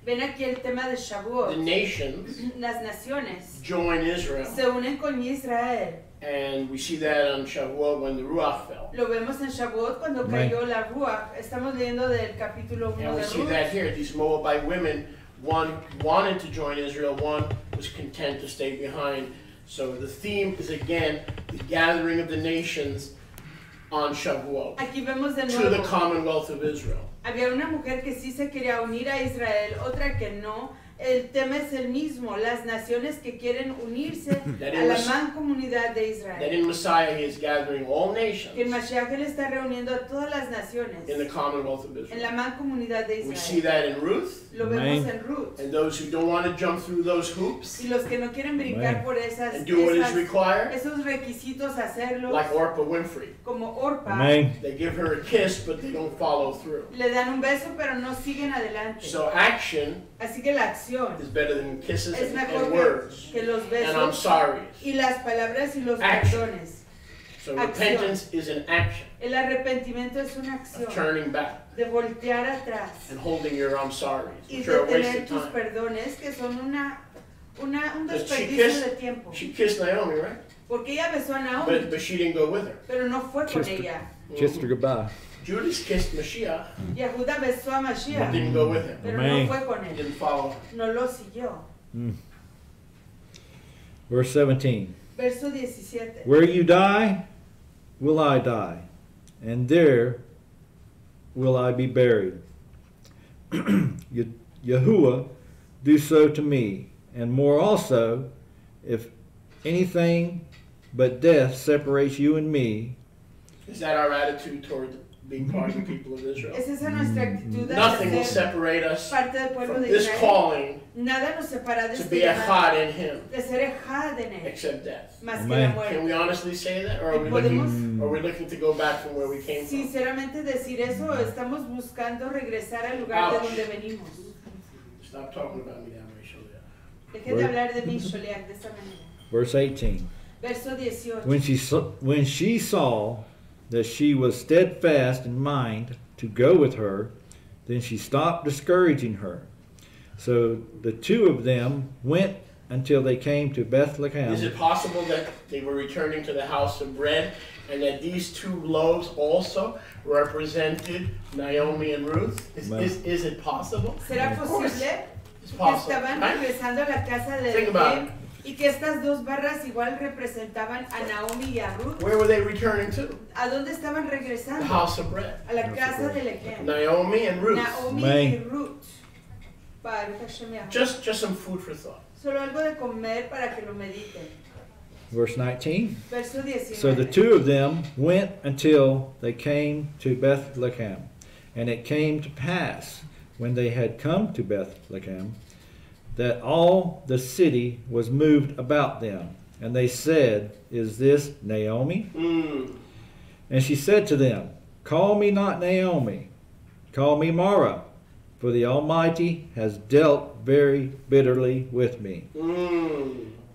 Speaker 2: Ven aquí el tema de
Speaker 1: The
Speaker 2: Shavuot.
Speaker 1: nations
Speaker 2: Las naciones
Speaker 1: join Israel.
Speaker 2: se unen con Israel.
Speaker 1: And we see that on Shavuot when the Ruach fell.
Speaker 2: Lo vemos en Shavuot cuando
Speaker 4: Amén.
Speaker 2: cayó la Ruach. Estamos leyendo del capítulo 1
Speaker 1: And we
Speaker 2: de
Speaker 1: see that
Speaker 2: Ruth.
Speaker 1: here. These Moabite women, one wanted to join Israel, one was content to stay behind. So the theme is again the gathering of the nations on Shavuot
Speaker 2: Aquí vemos de
Speaker 1: to the
Speaker 2: nuevo.
Speaker 1: Commonwealth of Israel.
Speaker 2: Había una mujer que sí se quería unir a Israel, otra que no. El tema es el mismo, las naciones que quieren unirse a la mancomunidad de
Speaker 1: That
Speaker 2: Israel.
Speaker 1: in Messiah he is gathering all
Speaker 2: Que el
Speaker 1: nations
Speaker 2: Mashiach le está reuniendo a todas las naciones
Speaker 1: in the Commonwealth of
Speaker 2: en
Speaker 1: Israel.
Speaker 2: la mancomunidad de
Speaker 1: We see
Speaker 2: Israel.
Speaker 1: that in Ruth,
Speaker 2: Lo vemos
Speaker 4: Amén.
Speaker 2: en Ruth.
Speaker 1: and those who don't want to jump through those hoops
Speaker 2: Y los que no quieren brincar
Speaker 4: Amén.
Speaker 2: por
Speaker 1: and do what is required,
Speaker 2: esos requisitos, hacerlos
Speaker 1: like Orpah Winfrey.
Speaker 2: como Orpa,
Speaker 4: Amen.
Speaker 1: They give her a kiss, but they don't follow through.
Speaker 2: le dan un beso pero no siguen adelante.
Speaker 1: So action
Speaker 2: Así que la acción
Speaker 1: is better than kisses
Speaker 2: es
Speaker 1: and
Speaker 2: mejor
Speaker 1: words
Speaker 2: que los
Speaker 1: and I'm
Speaker 2: besos
Speaker 1: sorry.
Speaker 2: y las palabras y los
Speaker 1: Action.
Speaker 2: perdones.
Speaker 1: So
Speaker 2: Acción.
Speaker 1: repentance is an action
Speaker 2: El arrepentimiento es una
Speaker 1: of
Speaker 2: acción
Speaker 1: turning back
Speaker 2: de voltear atrás
Speaker 1: and holding your I'm sorry,
Speaker 2: y
Speaker 1: which
Speaker 2: de
Speaker 1: are a waste
Speaker 2: tener
Speaker 1: of
Speaker 2: tus
Speaker 1: time.
Speaker 2: perdones que son un
Speaker 1: But she
Speaker 2: desperdicio de tiempo.
Speaker 1: She kissed Naomi, right?
Speaker 2: Porque ella besó a Naomi,
Speaker 1: But she didn't go with her.
Speaker 2: pero no fue con
Speaker 4: Kissed her.
Speaker 2: ella.
Speaker 4: Kissed her goodbye.
Speaker 1: Judas kissed Mashiach,
Speaker 2: Yehuda besó a
Speaker 1: but
Speaker 2: Mashiach,
Speaker 1: didn't go with him.
Speaker 2: pero
Speaker 4: Amén.
Speaker 2: no fue con
Speaker 1: He
Speaker 2: él.
Speaker 1: didn't follow.
Speaker 2: No lo siguió.
Speaker 4: Verse 17.
Speaker 2: Verso 17.
Speaker 4: Where you die, will I die, and there will I be buried. Yahuwah, do so to me, and more also, if anything but death separates you and me.
Speaker 1: Is that our attitude toward being part of the people of Israel?
Speaker 2: Es esa nuestra actitud
Speaker 1: Nothing will
Speaker 2: de ser
Speaker 1: separate us
Speaker 2: parte del pueblo
Speaker 1: from
Speaker 2: de
Speaker 1: this
Speaker 2: Israel.
Speaker 1: calling
Speaker 2: Nada nos separa de
Speaker 1: to
Speaker 2: este
Speaker 1: be a
Speaker 2: llamado,
Speaker 1: chad in him,
Speaker 2: de ser ejad en él,
Speaker 1: except death.
Speaker 2: más que la
Speaker 4: Amén.
Speaker 1: Can
Speaker 2: muerte.
Speaker 1: we honestly say that, or
Speaker 2: Podemos
Speaker 1: are we looking to go back from where we came from?
Speaker 2: sinceramente decir eso, estamos buscando regresar al lugar de
Speaker 1: Ouch.
Speaker 2: donde venimos.
Speaker 1: Stop talking about me that way, Shalia.
Speaker 2: Dejen de hablar de mí, Sholiach, de esa manera.
Speaker 4: Verse 18.
Speaker 2: Verso 18.
Speaker 4: When she saw that she was steadfast in mind to go with her, then she stopped discouraging her. So the two of them went until they came to Bethlehem.
Speaker 1: Is it possible that they were returning to the house of bread and that these two loaves also represented Naomi and Ruth? Is it possible?
Speaker 2: ¿Será
Speaker 1: Of course,
Speaker 2: posible
Speaker 1: it's
Speaker 2: que
Speaker 1: possible.
Speaker 2: estaban
Speaker 1: right?
Speaker 2: regresando a la casa de
Speaker 1: Think about
Speaker 2: Belén y que estas dos barras igual representaban a Naomi y a Ruth?
Speaker 1: Where were they returning to?
Speaker 2: ¿A dónde estaban
Speaker 1: The
Speaker 2: regresando?
Speaker 1: house of bread.
Speaker 2: A la casa de Lechem.
Speaker 1: Naomi and Ruth.
Speaker 2: Naomi
Speaker 4: Amén.
Speaker 2: y Ruth. Baruch Hashem Yahweh.
Speaker 1: Just some food for thought.
Speaker 2: Solo algo de comer para que lo mediten.
Speaker 4: Verse 19.
Speaker 2: Verso 19.
Speaker 4: So the two of them went until they came to Bethlehem. And it came to pass, when they had come to Bethlehem, that all the city was moved about them. And they said, Is this Naomi? And she said to them, Call me not Naomi, call me Mara, for the Almighty has dealt very bitterly with me.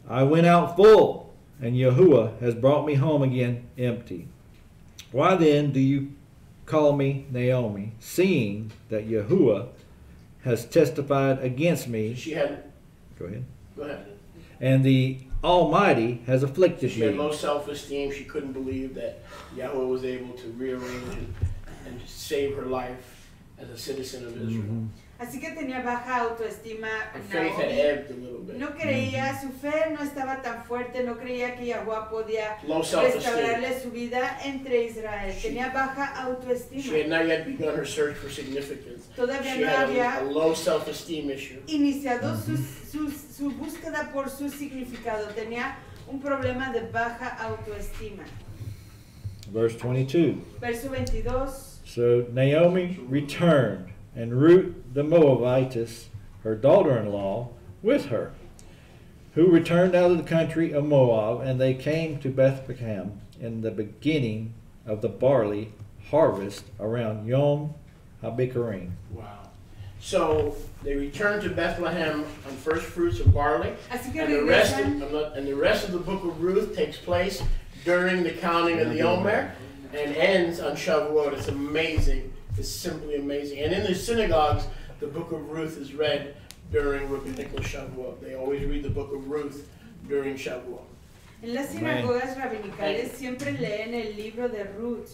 Speaker 4: I went out full, and Yahuwah has brought me home again empty. Why then do you call me Naomi, seeing that Yahuwah has testified against me?
Speaker 1: She had,
Speaker 4: Go ahead.
Speaker 1: go ahead.
Speaker 4: And the Almighty has afflicted
Speaker 1: She had
Speaker 4: me.
Speaker 1: low self-esteem. She couldn't believe that Yahweh was able to rearrange and save her life as a citizen of Israel.
Speaker 2: Así que tenía baja autoestima.
Speaker 1: Her faith had
Speaker 2: Naomi.
Speaker 1: ebbed a little bit.
Speaker 2: No creía, su fe no estaba tan fuerte, no creía que Yahweh podía
Speaker 1: Low self-esteem.
Speaker 2: restaurarle su vida entre Israel. Tenía baja
Speaker 1: She
Speaker 2: autoestima.
Speaker 1: had not yet begun her search for significance.
Speaker 2: Todavía
Speaker 1: She
Speaker 2: no
Speaker 1: had
Speaker 2: había
Speaker 1: a low self-esteem issue.
Speaker 2: iniciado su búsqueda por su significado. Tenía un problema de baja autoestima.
Speaker 4: Verse 22.
Speaker 2: Verso 22.
Speaker 4: So Naomi returned, and Ruth the Moabitess, her daughter-in-law, with her, who returned out of the country of Moab, and they came to Bethlehem in the beginning of the barley harvest around Yom HaBikurim.
Speaker 1: Wow. So they returned to Bethlehem on first fruits of barley,
Speaker 2: Así que
Speaker 1: and the rest of the book of Ruth takes place during the counting of the Omer and ends on Shavuot. It's amazing. It's simply amazing. And in the synagogues, the book of Ruth is read during Rabbinical Shavuot. They always read the book of Ruth during Shavuot.
Speaker 2: En las sinagogas rabinicales siempre leen el libro de Ruth,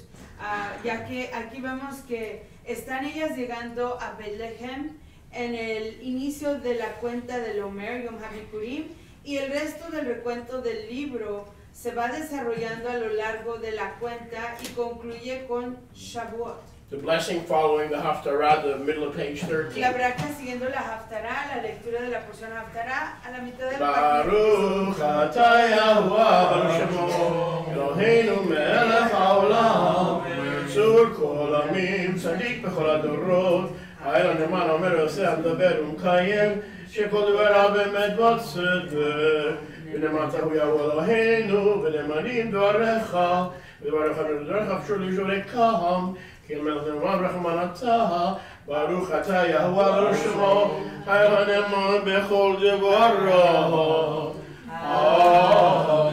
Speaker 2: ya que aquí vemos que están ellas llegando a Bethlehem en el inicio de la cuenta del Omer, Yom HaBikurim, y el resto del recuento del libro se va desarrollando a lo largo de la cuenta y concluye con Shavuot.
Speaker 1: The blessing following the Haftarah, the middle of page 13.
Speaker 2: La braca siguiendo la Haftarah, la lectura de la porción Haftarah a la mitad del
Speaker 1: Baruch atah Yahuwah Baruch Shemo Eloheinu melech haolam Tzur kol amim tzadik bechol hadorot Ha'el הנאמן אומר עושה המדבר ומקיים שכל דבריו באמת בצדק ונאמרת הוא יהוה אלוהינו ונאמנים דבריך ודבריך ודבריך אפשר לשורקם כי המלך נאמן רחמן אתה ברוך אתה יהוה ברוך שמו הנאמן בכל דבריו.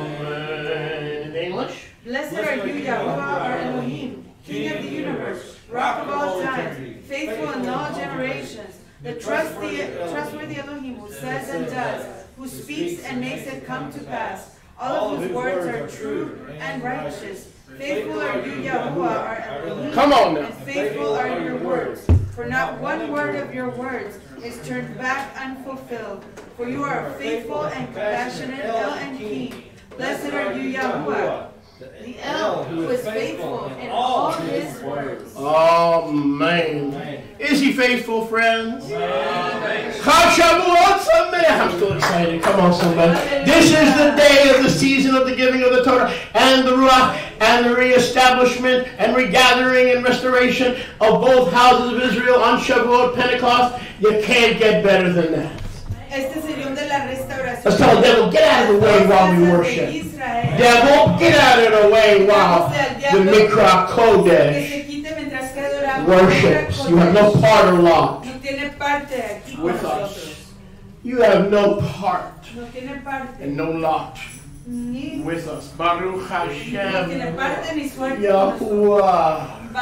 Speaker 1: Amen. English?
Speaker 2: Blessed are you, Yahuwah, our Elohim, King of the universe, Rock of all times, faithful in all generations, the trustworthy Elohim who says and does, who speaks and makes it come to pass. All of whose words are true and righteous. Faithful are you, Yahuwah, our Elohim,
Speaker 1: Come on now.
Speaker 2: and faithful are your words. For not one word of your words is turned back unfulfilled. For you are faithful and compassionate El and King. Blessed are you, Yahuwah, the El, who is faithful in all his words.
Speaker 1: Amen. Is he faithful, friends? Chag Shavuot Samayach. I'm still excited. Come on, somebody. This is the day of the season of the giving of the Torah and the Ruach and the reestablishment and regathering and restoration of both houses of Israel on Shavuot, Pentecost. You can't get better than that.
Speaker 2: Este señor de la restauración.
Speaker 1: Let's tell the devil, get out of the way while we worship. Devil, get out of the way while the Mikra Kodesh worships. You have no part or lot with us. You have no part and no lot with us. Baruch Hashem. Yahuwah.